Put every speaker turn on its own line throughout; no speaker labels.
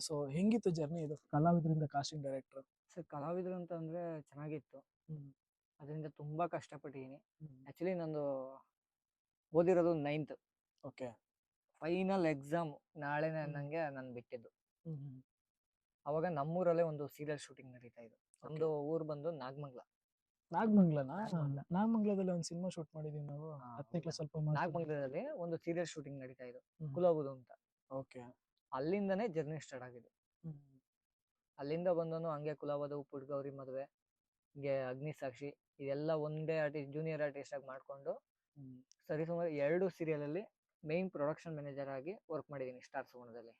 So ಹೆಂಗಿತ್ತು journey ಇದು ಕಲಾವಿದರಿಂದ ಕಾಸ್ಟಿಂಗ್ ಡೈರೆಕ್ಟರ್?
ಸರ್ ಕಲಾವಿದರು ಅಂತ ಅಂದ್ರೆ ಚೆನ್ನಾಗಿತ್ತು. ಅದರಿಂದ ತುಂಬಾ ಕಷ್ಟಪಟ್ಟಿದ್ದೀನಿ. ಆಕ್ಚುಲಿ ನಂದು ಓದಿರೋದು 9th.
ಓಕೆ.
ಫೈನಲ್ ಎಕ್ಸಾಮ್ ನಾಳೆನೆ ಅನ್ನಂಗೆ ನಾನು ಬಿಟ್ಟಿದ್ದು. ಅವಾಗ ನಮ್ಮೂರಲ್ಲೇ ಒಂದು ಸೀರಿಯಲ್ ಶೂಟಿಂಗ್ ನಡೀತಾ ಇತ್ತು. ನಮ್ದು ಊರು ಬಂದು ನಾಗಮಂಗಲ.
ನಾಗಮಂಗ್ಲನಾ? ನಾಗಮಂಗ್ಲದಲ್ಲಿ ಒಂದು ಸಿನಿಮಾ ಶೂಟ್ ಮಾಡಿದೀವಿ ನಾವು. 10ನೇ ಕ್ಲಾಸ್ ಸ್ವಲ್ಪ
ನಾಗಮಂಗಲದಲ್ಲಿ ಒಂದು ಸೀರಿಯಲ್ ಶೂಟಿಂಗ್ ನಡೀತಾ ಇತ್ತು, ಕುಲಬುದು ಅಂತ.
ಓಕೆ.
ಅಲ್ಲಿಂದನೇ ಜರ್ನಿ ಸ್ಟಾರ್ಟ್ ಆಗಿದ್ದು. ಅಲ್ಲಿಂದ ಬಂದನು ಹಂಗೆ ಕುಲಬದು, ಪುಟ್ಗೌರಿ ಮದುವೆ, ಹಿಂಗೆ ಅಗ್ನಿಸಾಕ್ಷಿ, ಇದೆಲ್ಲ ಒಂದೇ ಆರ್ಟಿಸ್ಟ್, ಜೂನಿಯರ್ ಆರ್ಟಿಸ್ಟ್ ಆಗಿ ಮಾಡ್ಕೊಂಡು ಸರಿಸುಮಾರು 2 ಸೀರಿಯಲ್ ಅಲ್ಲಿ ಮೇನ್ ಪ್ರೊಡಕ್ಷನ್ ಮ್ಯಾನೇಜರ್ ಆಗಿ ವರ್ಕ್ ಮಾಡಿದ್ದೀನಿ ಸ್ಟಾರ್ ಸುವರ್ಣದಲ್ಲಿ.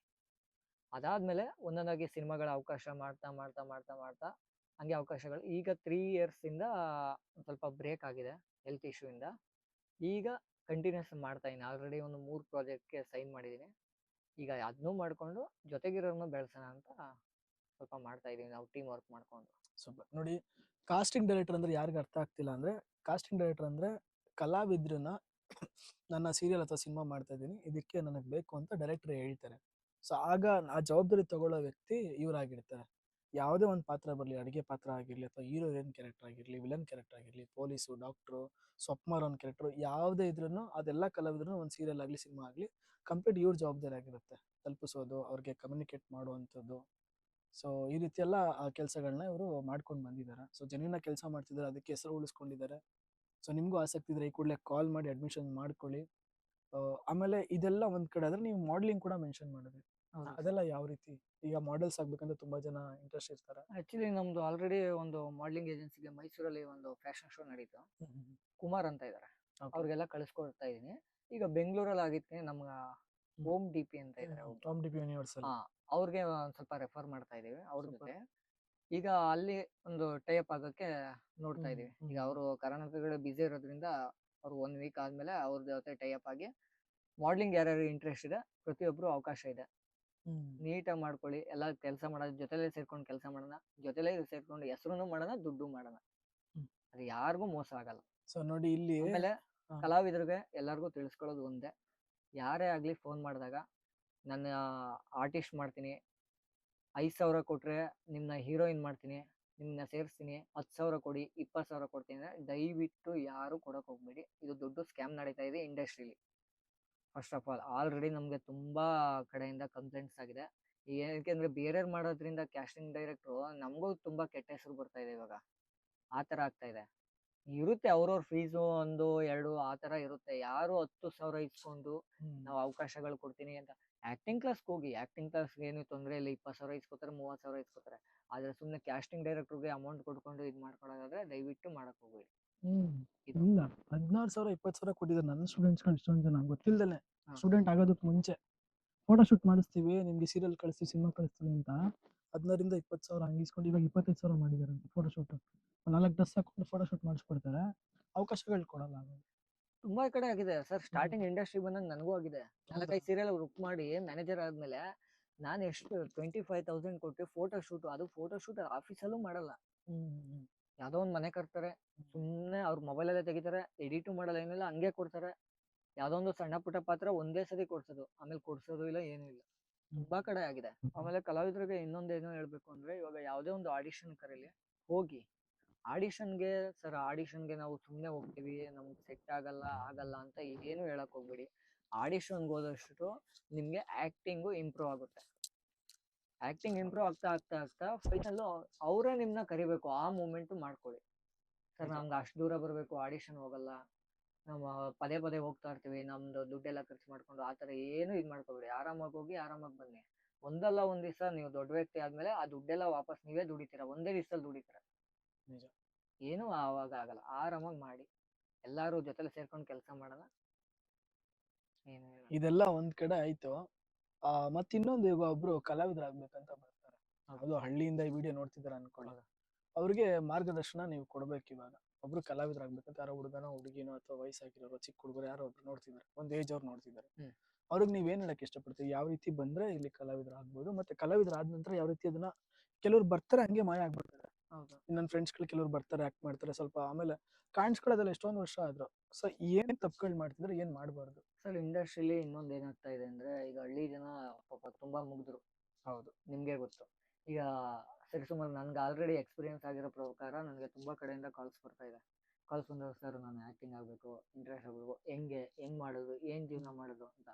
ಅದಾದ್ಮೇಲೆ ಒಂದೊಂದಾಗಿ ಸಿನಿಮಾಗಳ ಅವಕಾಶ ಮಾಡ್ತಾ ಮಾಡ್ತಾ ಮಾಡ್ತಾ ಮಾಡ್ತಾ ಹಂಗೆ ಅವಕಾಶಗಳು ಈಗ 3 years ಇಂದ ಸ್ವಲ್ಪ ಬ್ರೇಕ್ ಆಗಿದೆ ಹೆಲ್ತ್ ಇಶ್ಯೂ ಇಂದ. ಈಗ ಕಂಟಿನ್ಯೂಸ್ ಮಾಡ್ತಾ ಇದ್ದೀನಿ. ಆಲ್ರೆಡಿ ಒಂದು 3 ಪ್ರಾಜೆಕ್ಟ್ಗೆ ಸೈನ್ ಮಾಡಿದ್ದೀನಿ. ಈಗ ಅದನ್ನೂ ಮಾಡ್ಕೊಂಡು ಜೊತೆಗಿರೋರ್ನು ಬೆಳೆಸೋಣ ಅಂತ ಸ್ವಲ್ಪ ಮಾಡ್ತಾ ಇದೀವಿ ನಾವು ಟೀಮ್ ವರ್ಕ್ ಮಾಡ್ಕೊಂಡು.
ಸೂಪರ್. ನೋಡಿ, ಕಾಸ್ಟಿಂಗ್ ಡೈರೆಕ್ಟರ್ ಅಂದ್ರೆ ಯಾರಿಗ ಅರ್ಥ ಆಗ್ತಿಲ್ಲ ಅಂದ್ರೆ, ಕಾಸ್ಟಿಂಗ್ ಡೈರೆಕ್ಟರ್ ಅಂದ್ರೆ ಕಲಾವಿದ್ರನ್ನ ನನ್ನ ಸೀರಿಯಲ್ ಅಥವಾ ಸಿನಿಮಾ ಮಾಡ್ತಾ ಇದ್ದೀನಿ, ಇದಕ್ಕೆ ನನಗೆ ಬೇಕು ಅಂತ ಡೈರೆಕ್ಟರ್ ಹೇಳ್ತಾರೆ. ಸೊ ಆಗ ಆ ಜವಾಬ್ದಾರಿ ತಗೊಳ್ಳೋ ವ್ಯಕ್ತಿ ಇವರಾಗಿರ್ತಾರೆ. ಯಾವುದೇ ಒಂದು ಪಾತ್ರ ಬರಲಿ, ಅಡುಗೆ ಪಾತ್ರ ಆಗಿರಲಿ ಅಥವಾ ಹೀರೋಯಿನ್ ಕ್ಯಾರೆಕ್ಟರ್ ಆಗಿರಲಿ, ವಿಲನ್ ಕ್ಯಾರೆಕ್ಟರ್ ಆಗಿರಲಿ, ಪೊಲೀಸು, ಡಾಕ್ಟ್ರು, ಸ್ವಪ್ಮಾರ್ ಒಂದು ಕ್ಯಾರೆಕ್ಟರ್, ಯಾವುದೇ ಇದ್ರೂ ಅದೆಲ್ಲ ಕಲಾವಿದ್ರು ಒಂದು ಸೀರಿಯಲ್ ಆಗಲಿ ಸಿನಿಮಾ ಆಗಲಿ ಕಂಪ್ಲೀಟ್ ಇವ್ರ ಜವಾಬ್ದಾರಿ ಆಗಿರುತ್ತೆ. ತಲುಪಿಸೋದು, ಅವ್ರಿಗೆ ಕಮ್ಯುನಿಕೇಟ್ ಮಾಡುವಂಥದ್ದು. ಸೊ ಈ ರೀತಿ ಎಲ್ಲ ಕೆಲಸಗಳನ್ನ ಇವರು ಮಾಡ್ಕೊಂಡು ಬಂದಿದ್ದಾರೆ. ಸೊ ಜೆನ್ಯೂನ್ ಆಗಿ ಕೆಲಸ ಮಾಡ್ತಿದ್ದಾರೆ, ಅದಕ್ಕೆ ಹೆಸರು ಉಳಿಸ್ಕೊಂಡಿದ್ದಾರೆ. ಸೊ ನಿಮಗೂ ಆಸಕ್ತಿ ಇದ್ರೆ ಈ ಕೂಡಲೇ ಕಾಲ್ ಮಾಡಿ ಅಡ್ಮಿಷನ್ ಮಾಡ್ಕೊಳ್ಳಿ. ಆಮೇಲೆ ಇದೆಲ್ಲ ಒಂದ್ ಕಡೆ ಆದ್ರೆ ನೀವು ಮಾಡ್ಲಿಂಗ್ ಕೂಡ ಮೆನ್ಷನ್ ಮಾಡಿದ್ರಿ, ಅದೆಲ್ಲ ಯಾವ ರೀತಿ? ಈಗ ಮಾಡೆಲ್ಸ್ ಆಗ್ಬೇಕಂತ ತುಂಬಾ ಜನ ಇಂಟ್ರೆಸ್ಟ್ ಇರ್ತಾರೆ.
ಆಕ್ಚುಲಿ ನಮ್ದು ಆಲ್ರೆಡಿ ಒಂದು ಮಾಡೆಲಿಂಗ್ ಏಜೆನ್ಸಿಗೆ ಮೈಸೂರಲ್ಲಿ ಒಂದು ಫ್ಯಾಷನ್ ಶೋ ನಡೀತು. ಕುಮಾರ್ ಅಂತ ಇದಾರೆ, ಅವ್ರಿಗೆಲ್ಲ ಕಳಿಸ್ಕೊಡ್ತಾ ಇದೀನಿ. ಈಗ ಬೆಂಗಳೂರಲ್ಲಿ ಆಗಿತ್ತು ನಮ್ಗ ಓಮ್ ಡಿ ಪಿ ಅಂತ ಇದಾರೆ,
ಓಮ್ ಡಿ ಪಿ ಯೂನಿವರ್ಸಲ್,
ಅವ್ರಿಗೆ ಒಂದ್ ಸ್ವಲ್ಪ ರೆಫರ್ ಮಾಡ್ತಾ ಇದೀವಿ ಅವ್ರ ಜೊತೆ. ಈಗ ಅಲ್ಲಿ ಒಂದು ಟೈಪ್ ಆಗಕ್ಕೆ ನೋಡ್ತಾ ಇದೀವಿ. ಈಗ ಅವರು ಕರ್ನಾಟಕದಲ್ಲಿ ಬಿಸಿ ಇರೋದ್ರಿಂದ ಅವ್ರು 1 week ಆದ್ಮೇಲೆ ಅವ್ರ ಜೊತೆ ಟೈಪ್ ಆಗಿ ಮಾಡ್ಲಿಂಗ್ ಯಾರ್ಯಾರು ಇಂಟ್ರೆಸ್ಟ್ ಇದೆ ಪ್ರತಿಯೊಬ್ರು ಅವಕಾಶ ಇದೆ. ನೀಟಾಗಿ ಮಾಡ್ಕೊಳ್ಳಿ, ಎಲ್ಲ ಕೆಲಸ ಮಾಡೋದು ಜೊತೆಲೇ ಸೇರ್ಕೊಂಡು ಕೆಲಸ ಮಾಡೋಣ, ಜೊತೆಲೇ ಸೇರ್ಕೊಂಡು ಹೆಸರು ಮಾಡೋಣ, ದುಡ್ಡು ಮಾಡೋಣ, ಅದು ಯಾರಿಗೂ ಮೋಸ ಆಗಲ್ಲ.
ಸೊ ನೋಡಿ ಇಲ್ಲಿ
ಆಮೇಲೆ ಕಲಾವಿದರಿಗೆ ಎಲ್ಲರಿಗೂ ತಿಳಿಸ್ಕೊಳ್ಳೋದು ಒಂದೇ, ಯಾರೇ ಆಗ್ಲಿ ಫೋನ್ ಮಾಡಿದಾಗ ನನ್ನ ಆರ್ಟಿಸ್ಟ್ ಮಾಡ್ತೀನಿ, 5,000 ಕೊಟ್ರೆ ನಿಮ್ನ ಹೀರೋಯಿನ್ ಮಾಡ್ತೀನಿ, ನಿಮ್ನ ಸೇರಿಸ್ತೀನಿ, 10,000 ಕೊಡಿ, 20,000 ಕೊಡ್ತೀನಿ ಅಂದ್ರೆ ದಯವಿಟ್ಟು ಯಾರು ಕೊಡಕ್ ಹೋಗ್ಬೇಡಿ. ಇದು ದೊಡ್ಡ ಸ್ಕ್ಯಾಮ್ ನಡೀತಾ ಇದೆ ಇಂಡಸ್ಟ್ರಿಲಿ. ಫಸ್ಟ್ ಆಫ್ ಆಲ್ ಆಲ್ರೆಡಿ ನಮ್ಗೆ ತುಂಬಾ ಕಡೆಯಿಂದ ಕಂಪ್ಲೇಂಟ್ಸ್ ಆಗಿದೆ. ಯಾಕೆಂದ್ರೆ ಬೇರೆಯವ್ರು ಮಾಡೋದ್ರಿಂದ ಕ್ಯಾಸ್ಟಿಂಗ್ ಡೈರೆಕ್ಟ್ರು ನಮಗೂ ತುಂಬಾ ಕೆಟ್ಟ ಹೆಸರು ಬರ್ತಾ ಇದೆ. ಇವಾಗ ಆ ತರ ಆಗ್ತಾ ಇದೆ. ಇರುತ್ತೆ ಅವ್ರವ್ರ ಫೀಸು 1-2 ಆ ತರ ಇರುತ್ತೆ. ಯಾರು 10,000 ಇಸ್ಕೊಂಡು ನಾವು ಅವಕಾಶಗಳು ಕೊಡ್ತೀನಿ ಅಂತ ಆಕ್ಟಿಂಗ್ ಕ್ಲಾಸ್ಗೆ ಹೋಗಿ, ಆಕ್ಟಿಂಗ್ ಕ್ಲಾಸ್ ಏನು ತೊಂದರೆ ಇಲ್ಲ, 20,000 ಇಸ್ಕೊತಾರೆ, 30,000 ಇಸ್ಕೊತಾರೆ. ಆದ್ರೆ ಸುಮ್ನೆ ಕ್ಯಾಸ್ಟಿಂಗ್ ಡೈರೆಕ್ಟರ್ಗೆ ಅಮೌಂಟ್ ಕೊಡ್ಕೊಂಡು ಇದ್ ಮಾಡ್ಕೊಳ್ಳೋದಾದ್ರೆ ದಯವಿಟ್ಟು ಮಾಡಕ್ ಹೋಗ್ಬೇಡಿ.
ಇಲ್ಲ, 16,000 20,000 ಕೊಟ್ಟಿದ್ದಾರೆ ನನ್ನ ಸ್ಟೂಡೆಂಟ್ಸ್ಗಳು ಇಷ್ಟೊಂದು ಜನ, ಗೊತ್ತಿಲ್ದಲೆ ಸ್ಟೂಡೆಂಟ್ ಆಗೋದಕ್ಕೆ ಮುಂಚೆ ಫೋಟೋ ಶೂಟ್ ಮಾಡಿಸ್ತೀವಿ, ನಿಮ್ಗೆ ಸೀರಿಯಲ್ ಕಳಿಸ್ತೀವಿ, ಸಿನಿಮಾ ಕಳಿಸ್ತೀವಿ ಅಂತ 16,000 20,000 ಹಂಗೆ ಇಸ್ಕೊಂಡು ಇವಾಗ 25,000 ಮಾಡಿದ್ದಾರೆ ಫೋಟೋ ಶೂಟ್. 4 ಡ್ರೆಸ್ ಹಾಕೊಂಡು ಫೋಟೋ ಶೂಟ್ ಮಾಡಿಸ್ಕೊಡ್ತಾರೆ, ಅವಕಾಶಗಳು ಕೊಡಲ್ಲ.
ತುಂಬಾ ಕಡೆ ಆಗಿದೆ ಸರ್. ಸ್ಟಾರ್ಟಿಂಗ್ ಇಂಡಸ್ಟ್ರಿ ಬಂದಾಗ ನನಗೂ ಆಗಿದೆ. 4-5 ಸೀರಿಯಲ್ ಬುಕ್ ಮಾಡಿ ಮ್ಯಾನೇಜರ್ ಆದ್ಮೇಲೆ ನಾನು ಎಷ್ಟು 25,000 ಕೊಟ್ಟು ಫೋಟೋ ಶೂಟ್, ಅದು ಫೋಟೋ ಶೂಟ್ ಆಫೀಸಲ್ಲೂ ಮಾಡಲ್ಲ. ಯಾವ್ದೋ ಒಂದ್ ಮನೆ ಕಟ್ತಾರೆ, ಸುಮ್ನೆ ಅವ್ರ ಮೊಬೈಲ್ ಅಲ್ಲೇ ತೆಗಿತಾರೆ, ಎಡಿಟು ಮಾಡಲ್ಲ, ಏನಿಲ್ಲ, ಹಂಗೆ ಕೊಡ್ತಾರೆ. ಯಾವ್ದೋ ಒಂದು ಸಣ್ಣ ಪುಟ್ಟ ಪಾತ್ರ ಒಂದೇ ಸತಿ ಕೊಡ್ಸೋದು, ಆಮೇಲೆ ಕೊಡ್ಸೋದು ಇಲ್ಲ, ಏನೂ ಇಲ್ಲ. ತುಂಬಾ ಕಡೆ ಆಗಿದೆ. ಆಮೇಲೆ ಕಲಾವಿದರಿಗೆ ಇನ್ನೊಂದೇನೋ ಹೇಳ್ಬೇಕು ಅಂದ್ರೆ, ಇವಾಗ ಯಾವ್ದೇ ಒಂದು ಆಡಿಷನ್ ಕರೀಲಿ, ಹೋಗಿ ಆಡಿಷನ್ಗೆ ಸರ್, ಆಡಿಷನ್ಗೆ ನಾವು ಸುಮ್ಮನೆ ಹೋಗ್ತೀವಿ, ನಮ್ಗೆ ಸೆಟ್ ಆಗಲ್ಲ ಅಂತ ಏನು ಹೇಳಕ್ ಹೋಗ್ಬೇಡಿ. ಆಡಿಷನ್ಗೆ ಹೋದಷ್ಟು ನಿಮ್ಗೆ ಆಕ್ಟಿಂಗು ಇಂಪ್ರೂವ್ ಆಗುತ್ತೆ. ಆಕ್ಟಿಂಗ್ ಇಂಪ್ರೂವ್ ಆಗ್ತಾ ಆಗ್ತಾ ಆಗ್ತಾ ಫೈನಲ್ ಅವರೇ ನಿಮ್ನ ಕರಿಬೇಕು. ಆ ಮೂಮೆಂಟ್ ಮಾಡ್ಕೊಳ್ಳಿ. ಸರ್ ನಮ್ಗೆ ಅಷ್ಟು ದೂರ ಬರಬೇಕು, ಆಡಿಷನ್ ಹೋಗಲ್ಲ, ನಾವು ಪದೇ ಪದೇ ಹೋಗ್ತಾ ಇರ್ತೀವಿ, ನಮ್ದು ದುಡ್ಡೆಲ್ಲ ಖರ್ಚು ಮಾಡ್ಕೊಂಡು, ಆ ಥರ ಏನು ಇದು ಮಾಡ್ಕೋಬೇಡಿ. ಆರಾಮಾಗಿ ಹೋಗಿ ಆರಾಮಾಗಿ ಬನ್ನಿ. ಒಂದಲ್ಲ ಒಂದ್ ದಿವಸ ನೀವು ದೊಡ್ಡ ವ್ಯಕ್ತಿ ಆದ್ಮೇಲೆ ಆ ದುಡ್ಡೆಲ್ಲ ವಾಪಸ್ ನೀವೇ ದುಡಿತೀರಾ, ಒಂದೇ ದಿವಸದಲ್ಲಿ ದುಡಿತೀರಾ.
ನಿಜ.
ಏನು ಆವಾಗ ಆಗಲ್ಲ. ಆರಾಮಾಗಿ ಮಾಡಿ, ಎಲ್ಲಾರು ಜೊತೆಲಿ ಸೇರ್ಕೊಂಡು ಕೆಲಸ ಮಾಡೋಣ.
ಇದೆಲ್ಲ ಒಂದ್ ಕಡೆ ಆಯ್ತು. ಮತ್ ಇನ್ನೊಂದು, ಈಗ ಒಬ್ರು ಕಲಾವಿದರಾಗ್ಬೇಕಂತ ಬರ್ತಾರೆ, ಅದು ಹಳ್ಳಿಯಿಂದ ಈ ವಿಡಿಯೋ ನೋಡ್ತಿದಾರೆ ಅನ್ಕೊಳ್ಳಿ, ಅವ್ರಿಗೆ ಮಾರ್ಗದರ್ಶನ ನೀವು ಕೊಡ್ಬೇಕು. ಇವಾಗ ಒಬ್ರು ಕಲಾವಿದರಾಗ್ಬೇಕಂತ ಯಾರೋ ಹುಡುಗನೋ ಹುಡುಗಿನೋ ಅಥವಾ ವಯಸ್ಸಾಗಿರೋರು, ಚಿಕ್ಕ ಹುಡುಗರು ಯಾರೋ ಒಬ್ರು ನೋಡ್ತಿದ್ದಾರೆ, ಒಂದ್ ಏಜ್ ಅವ್ರು ನೋಡ್ತಿದ್ದಾರೆ, ಅವ್ರಿಗೆ ನೀವೇನ್ ಹೇಳಕ್ ಇಷ್ಟಪಡ್ತೀವಿ? ಯಾವ ರೀತಿ ಬಂದ್ರೆ ಇಲ್ಲಿ ಕಲಾವಿದರಾಗ್ಬೋದು, ಮತ್ತೆ ಕಲಾವಿದರಾದ ನಂತರ ಯಾವ ರೀತಿ ಅದನ್ನ, ಕೆಲವ್ರು ಬರ್ತಾರೆ ಹಂಗೆ ಮಾಯ ಆಗ್ಬಿಡ್ತಾರೆ. ನನ್ನ ಫ್ರೆಂಡ್ಸ್ಗಳು ಕೆಲವ್ರು ಬರ್ತಾರೆ, ಆಕ್ಟ್ ಮಾಡ್ತಾರೆ, ಸ್ವಲ್ಪ ಆಮೇಲೆ ಕಾಣಿಸ್ಕೊಳ್ಳೋದಲ್ಲ ಎಷ್ಟೊಂದು ವರ್ಷ ಆದ್ರು. ಸೊ ಏನ್ ತಪ್ಪುಗಳು ಮಾಡ್ತಿದ್ರೆ, ಏನ್ ಮಾಡಬಾರ್ದು?
ಸರ್ ಇಂಡಸ್ಟ್ರಿಲಿ ಇನ್ನೊಂದು ಏನಾಗ್ತಾ ಇದೆ ಅಂದ್ರೆ, ಈಗ ಹಳ್ಳಿ ಜನ ಪಾಪ ತುಂಬಾ ಮುಗ್ದ್ರು,
ಹೌದು.
ನಿಮ್ಗೆ ಗೊತ್ತು. ಈಗ ಸರಿಸುಮಾರು ನನ್ಗೆ ಆಲ್ರೆಡಿ ಎಕ್ಸ್ಪೀರಿಯನ್ಸ್ ಆಗಿರೋ ಪ್ರಕಾರ ನನಗೆ ತುಂಬಾ ಕಡೆಯಿಂದ ಕಾಲ್ಸ್ ಬರ್ತಾ ಇದೆ. ಕಾಲ್ಸ್ ಬಂದಾಗ ಸರ್ ನಾನು ಆಕ್ಟಿಂಗ್ ಆಗ್ಬೇಕು, ಇಂಟ್ರೆಸ್ಟ್ ಆಗ್ಬೇಕು, ಹೆಂಗ್ ಮಾಡೋದು, ಏನ್ ಜೀವನ ಮಾಡೋದು ಅಂತ.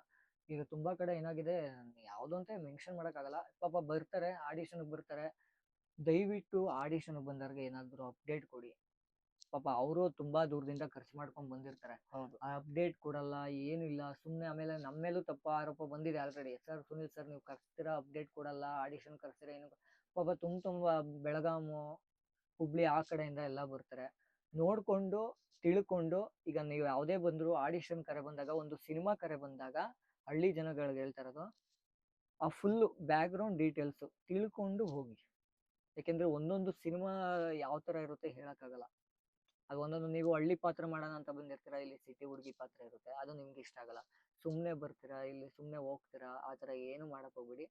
ಈಗ ತುಂಬಾ ಕಡೆ ಏನಾಗಿದೆ, ಯಾವ್ದು ಅಂತ ಮೆನ್ಷನ್ ಮಾಡಕ್ಕಾಗಲ್ಲ, ಪಾಪ ಬರ್ತಾರೆ ಆಡಿಷನ್ ಬರ್ತಾರೆ. ದಯವಿಟ್ಟು ಆಡಿಷನ್ ಬಂದವ್ರಿಗೆ ಏನಾದ್ರು ಅಪ್ಡೇಟ್ ಕೊಡಿ. ಪಾಪ ಅವರು ತುಂಬಾ ದೂರದಿಂದ ಖರ್ಚು ಮಾಡ್ಕೊಂಡ್ ಬಂದಿರ್ತಾರೆ.
ಹೌದು.
ಆ ಅಪ್ಡೇಟ್ ಕೊಡಲ್ಲ, ಏನು ಇಲ್ಲ, ಸುಮ್ನೆ ಆಮೇಲೆ ನಮ್ಮ ಮೇಲೂ ತಪ್ಪ ಆರೋಪ ಬಂದಿದೆ ಆಲ್ರೆಡಿ. ಸರ್ ಸುನಿಲ್ ಸರ್ ನೀವು ಕರ್ಸ್ತೀರಾ, ಅಪ್ಡೇಟ್ ಕೊಡಲ್ಲ, ಆಡಿಷನ್ ಕರ್ಸ್ತೀರಾ ಏನು. ಪಾಪ ತುಂಬಾ ಬೆಳಗಾಮು, ಹುಬ್ಳಿ ಆ ಕಡೆಯಿಂದ ಎಲ್ಲ ಬರ್ತಾರೆ. ನೋಡ್ಕೊಂಡು ತಿಳ್ಕೊಂಡು, ಈಗ ನೀವು ಯಾವುದೇ ಬಂದ್ರು ಆಡಿಷನ್ ಕರೆ ಬಂದಾಗ, ಒಂದು ಸಿನಿಮಾ ಕರೆ ಬಂದಾಗ ಹಳ್ಳಿ ಜನಗಳಿಗೆ ಹೇಳ್ತಾ ಇರೋದು, ಆ ಫುಲ್ ಬ್ಯಾಕ್ ಗ್ರೌಂಡ್ ಡೀಟೇಲ್ಸ್ ತಿಳ್ಕೊಂಡು ಹೋಗಿ. ಯಾಕೆಂದ್ರೆ ಒಂದೊಂದು ಸಿನಿಮಾ ಯಾವ ತರ ಇರುತ್ತೆ ಹೇಳಕ್ಕಾಗಲ್ಲ. ಅದು ಒಂದೊಂದು ನೀವು ಹಳ್ಳಿ ಪಾತ್ರ ಮಾಡೋಣ ಅಂತ ಬಂದಿರ್ತೀರಾ, ಇಲ್ಲಿ ಸಿಟಿ ಹುಡುಗಿ ಪಾತ್ರ ಇರುತ್ತೆ, ಅದು ನಿಮ್ಗೆ ಇಷ್ಟ ಆಗಲ್ಲ. ಸುಮ್ನೆ ಬರ್ತೀರಾ, ಇಲ್ಲಿ ಸುಮ್ನೆ ಹೋಗ್ತೀರಾ, ಆ ತರ ಏನು ಮಾಡಕ್ ಹೋಗ್ಬೇಡಿ.